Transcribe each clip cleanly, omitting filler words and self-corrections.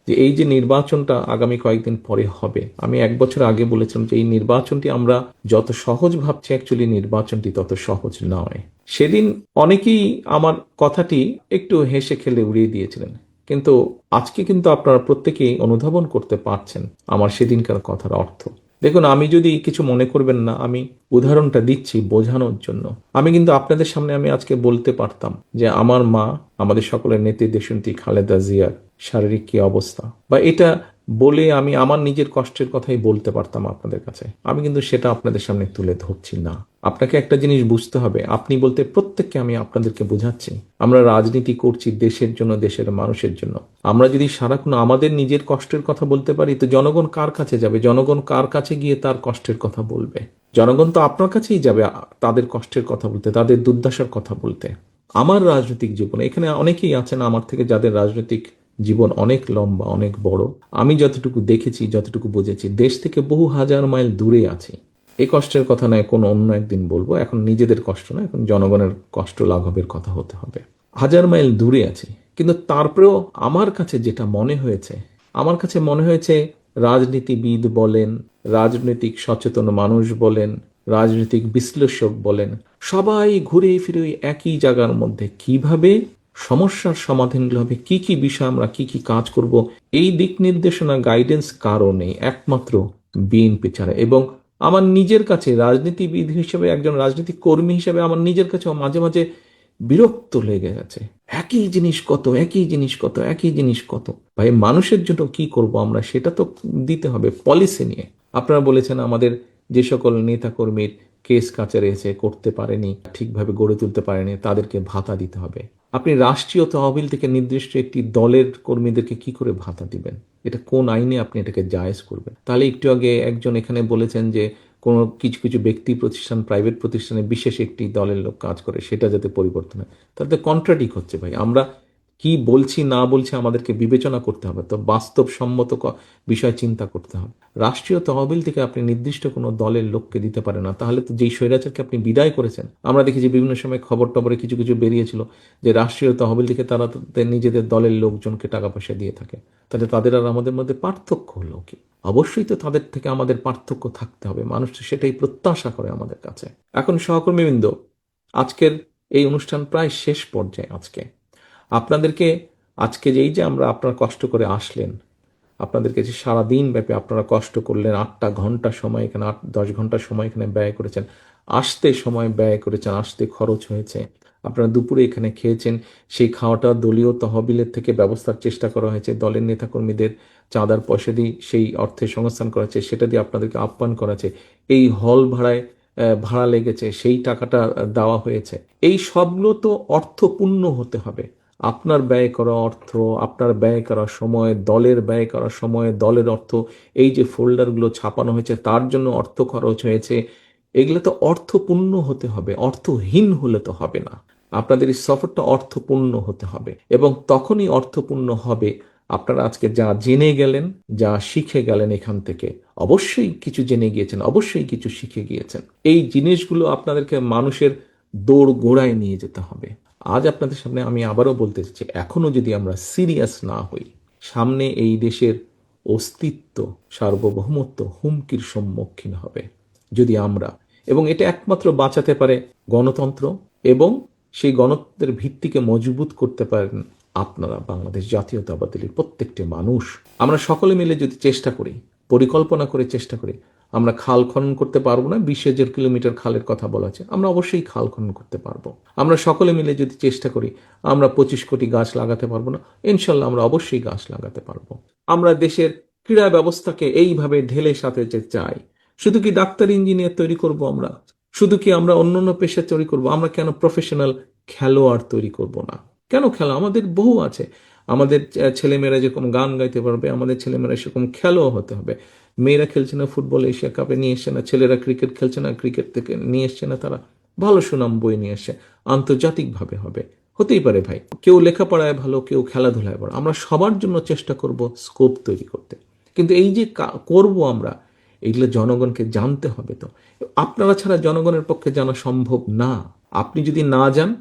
যে এই যে নির্বাচনটা আগামী কয়েকদিন পরে হবে, আমি 1 বছর আগে বলেছিলাম যে এই নির্বাচনটি আমরা যত সহজ ভাবছি, অ্যাকচুয়ালি নির্বাচনটি তত সহজ নয়। সেদিন অনেকেই আমার কথাটি একটু হেসে খেলে উড়িয়ে দিয়েছিলেন, কিন্তু আজকে কিন্তু আপনারা প্রত্যেকেই অনুধাবন করতে পারছেন আমার সেদিনকার কথার অর্থ। দেখুন, আমি যদি কিছু মনে করবেন না, আমি উদাহরণটা দিচ্ছি বোঝানোর জন্য। আমি কিন্তু আপনাদের সামনে আমি আজকে বলতে পারতাম যে আমার মা, আমাদের সকলের নেত্রী দেশনেত্রী খালেদা জিয়ার শারীরিক কি অবস্থা, বা এটা বলে আমি আমার নিজের কষ্টের কথাই বলতে পারতাম আপনাদের কাছে। আমি কিন্তু সেটা আপনাদের সামনে তুলে ধরছি না। আপনাকে একটা জিনিস বুঝতে হবে, আপনি বলতে প্রত্যেককে আমি আপনাদেরকে বোঝাচ্ছি, আমরা রাজনীতি করছি দেশের জন্য, দেশের মানুষের জন্য। আমরা যদি সারাক্ষণ আমাদের নিজের কষ্টের কথা বলতে পারি, তো জনগণ কার কাছে যাবে? জনগণ কার কাছে গিয়ে তার কষ্টের কথা বলবে? জনগণ তো আপনার কাছেই যাবে তাদের কষ্টের কথা বলতে, তাদের দুর্দশার কথা বলতে। আমার রাজনৈতিক জীবনে এখানে অনেকেই আছেন আমার থেকে যাদের রাজনৈতিক জীবন অনেক লম্বা, অনেক বড়। আমি যতটুকু দেখেছি, যতটুকু বুঝেছি, দেশ থেকে বহু হাজার মাইল দূরে আছি। এই কষ্টের কথা নয়, কোনো অন্য একদিন বলবো। এখন নিজেদের কষ্ট না, এখন জনগণের কষ্ট লাঘবের কথা হতে হবে। হাজার মাইল দূরে আছি, কিন্তু তারপরেও আমার কাছে যেটা মনে হয়েছে, আমার কাছে মনে হয়েছে রাজনীতিবিদ বলেন, রাজনৈতিক সচেতন মানুষ বলেন, রাজনৈতিক বিশ্লেষক বলেন, সবাই ঘুরে ফিরে ওই একই জায়গার মধ্যে কিভাবে সমস্যার সমাধানগুলো হবে, কি কি বিষয় আমরা কি কি কাজ করব, এই দিক নির্দেশনা গাইডেন্স কারও নেই, একমাত্র বিএনপি ছাড়া। এবং আমার নিজের কাছে রাজনীতিবিদ হিসেবে, একজন রাজনৈতিক কর্মী হিসেবে আমার নিজের কাছে মাঝে মাঝে বিরক্ত লেগে গেছে। একই জিনিস কত, একই জিনিস কত, একই জিনিস কত। ভাই, মানুষের জন্য কি করব আমরা, সেটা তো দিতে হবে পলিসি নিয়ে। আপনারা বলেছেন আমাদের যে সকল নেতা কর্মীর কেস কাচারে এসে করতে পারেনি, ঠিকভাবে গড়ে তুলতে পারেনি, তাদেরকে ভাতা দিতে হবে। আপনি রাষ্ট্রীয় তহবিল থেকে নির্দিষ্ট একটি দলের কর্মীদেরকে কি করে ভাতা দিবেন? এটা কোন আইনে আপনি এটাকে জায়েজ করবেন? তাহলে একটু আগে একজন এখানে বলেছেন যে কোনো কিছু কিছু ব্যক্তি প্রতিষ্ঠান, প্রাইভেট প্রতিষ্ঠানে বিশেষ একটি দলের লোক কাজ করে, সেটা যাতে পরিবর্তন হয়, তাতে কন্ট্রাডিক হচ্ছে। ভাই, আমরা কি বলছি না বলছি আমাদেরকে বিবেচনা করতে হবে, তো বাস্তবসম্মত বিষয় চিন্তা করতে হবে। রাষ্ট্রীয় তহবিল থেকে আপনি নির্দিষ্ট কোনো দলের লোককে দিতে পারেন না, তাহলে তো যেই স্বৈরাচারকে আপনি বিদায় করেছেন, আমরা দেখেছি বিভিন্ন সময় খবর টবরে কিছু কিছু বেরিয়েছিল যে রাষ্ট্রীয় তহবিল থেকে তারা তাদের নিজেদের দলের লোকজনকে টাকা পয়সা দিয়ে থাকে। তাহলে তাদের আর আমাদের মধ্যে পার্থক্য হলো কি? অবশ্যই তো তাদের থেকে আমাদের পার্থক্য থাকতে হবে, মানুষ তো সেটাই প্রত্যাশা করে আমাদের কাছে। এখন সহকর্মীবৃন্দ, আজকের এই অনুষ্ঠান প্রায় শেষ পর্যায়ে। আপনাদেরকে আজকে যেই যে আমরা আপনারা কষ্ট করে আসলেন, আপনাদেরকে যে সারাদিন ব্যাপী আপনারা কষ্ট করলেন, 8টা ঘন্টা সময় এখানে, 8-10 ঘন্টা সময় এখানে ব্যয় করেছেন, আসতে সময় ব্যয় করেছেন, আসতে খরচ হয়েছে, আপনারা দুপুরে এখানে খেয়েছেন, সেই খাওয়াটা দলীয় তহবিলের থেকে ব্যবস্থার চেষ্টা করা হয়েছে, দলের নেতাকর্মীদের চাঁদার পয়সা দিয়ে সেই অর্থের সংস্থান করা হয়েছে, সেটা দিয়ে আপনাদেরকে আপ্যায়ন করা হয়েছে, এই হল ভাড়ায় ভাড়া লেগেছে, সেই টাকাটা দেওয়া হয়েছে। এই সবগুলো তো অর্থপূর্ণ হতে হবে। আপনার ব্যয় করা অর্থ, আপনার ব্যয় করা সময়, দলের ব্যয় করা সময়, দলের অর্থ, এই যে ফোল্ডারগুলো ছাপানো হয়েছে তার জন্য অর্থ খরচ হয়েছে, এগুলো তো অর্থপূর্ণ হতে হবে, অর্থহীন হলে তো হবে না। আপনাদের এই সফরটা অর্থপূর্ণ হতে হবে, এবং তখনই অর্থপূর্ণ হবে আপনারা আজকে যা জেনে গেলেন, যা শিখে গেলেন এখান থেকে। অবশ্যই কিছু জেনে গিয়েছেন, অবশ্যই কিছু শিখে গিয়েছেন। এই জিনিসগুলো আপনাদেরকে মানুষের দৌড় গোড়ায় নিয়ে যেতে হবে। আজ আপনাদের সামনে আমি আবারও বলতে চাচ্ছি, এখনো যদি আমরা সিরিয়াস না হই, সামনে এই দেশের অস্তিত্ব, সার্বভৌমত্ব হুমকির সম্মুখীন হবে যদি আমরা, এবং এটা একমাত্র বাঁচাতে পারে গণতন্ত্র, এবং সেই গণতন্ত্রের ভিত্তিকে মজবুত করতে পারেন আপনারা, বাংলাদেশ জাতীয়তাবাদী দলের প্রত্যেকটি মানুষ। আমরা সকলে মিলে যদি চেষ্টা করি, পরিকল্পনা করে চেষ্টা করি, আমরা খাল খনন করতে পারবো না, 20,000 কিলোমিটার খালের কথা বলা আছে, আমরা অবশ্যই খাল খনন করতে পারবো। আমরা সকলে মিলে যদি চেষ্টা করি, আমরা 25 কোটি গাছ লাগাতে পারবো না, ইনশাল্লাহ আমরা অবশ্যই গাছ লাগাতে পারবো। আমরা দেশের ক্রীড়া ব্যবস্থাকে এইভাবে ঢেলে সাজাতে চাই। শুধু কি ডাক্তার ইঞ্জিনিয়ার তৈরি করব আমরা? শুধু কি আমরা অন্যান্য পেশা তৈরি করব? আমরা কেন প্রফেশনাল খেলোয়াড় তৈরি করব না? কেন? খেলা আমাদের বহু আছে। আমাদের ছেলেমেয়েরা যেরকম গান গাইতে পারবে, আমাদের ছেলেমেয়েরা সেরকম খেলোয়াড় হতে হবে। মেয়েরা খেলছে না ফুটবল, এশিয়া কাপে নিয়ে এসছে না, ছেলেরা ক্রিকেট খেলছে না, ক্রিকেট থেকে নিয়ে এসছে না, তারা ভালো সুনাম বই নিয়ে এসছে, আন্তর্জাতিকভাবে হবে। হতেই পারে ভাই, কেউ লেখাপড়ায় ভালো, কেউ খেলাধুলায় ভালো, আমরা সবার জন্য চেষ্টা করব স্কোপ তৈরি করতে। কিন্তু এই যে করব আমরা, এইগুলো জনগণকে জানতে হবে। তো আপনারা ছাড়া জনগণের পক্ষে জানা সম্ভব না। আপনি যদি না যান,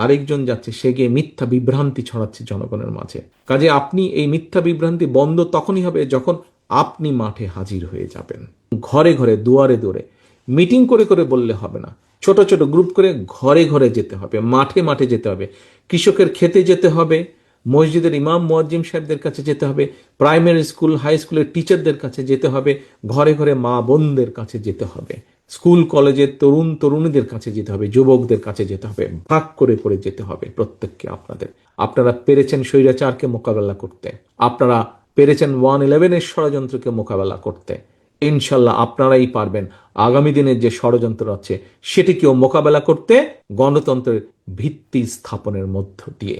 আরেকজন যাচ্ছে, সে গিয়ে মিথ্যা বিভ্রান্তি ছড়াচ্ছে জনগণের মাঝে। কাজে আপনি এই মিথ্যা বিভ্রান্তি বন্ধ তখনই হবে যখন আপনি মাঠে হাজির হয়ে যাবেন, ঘরে ঘরে, দুয়ারে দুয়ারে। মিটিং করে করে বললে হবে না, ছোট ছোট গ্রুপ করে ঘরে ঘরে যেতে হবে, মাঠে মাঠে যেতে হবে, কৃষকের খেতে যেতে হবে, মসজিদের ইমাম মুয়াজ্জিম সাহেবদের কাছে যেতে হবে, প্রাইমারি স্কুল হাই স্কুলের টিচারদের কাছে যেতে হবে, ঘরে ঘরে মা বোনদের কাছে যেতে হবে, স্কুল কলেজের তরুণ তরুণীদের কাছে যেতে হবে, যুবকদের কাছে যেতে হবে, ভাগ করে করে যেতে হবে প্রত্যেককে আপনাদের। আপনারা পেরেছেন স্বৈরাচারকে মোকাবেলা করতে, আপনারা পেরেছেন 111-এর ষড়যন্ত্রকে মোকাবেলা করতে, ইনশাল্লাহ আপনারাই পারবেন আগামী দিনের যে ষড়যন্ত্র আছে সেটিকেও মোকাবেলা করতে, গণতন্ত্রের ভিত্তি স্থাপনের মধ্য দিয়ে।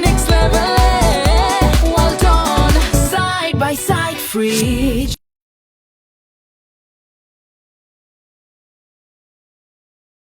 Next level, well done, side by side, free.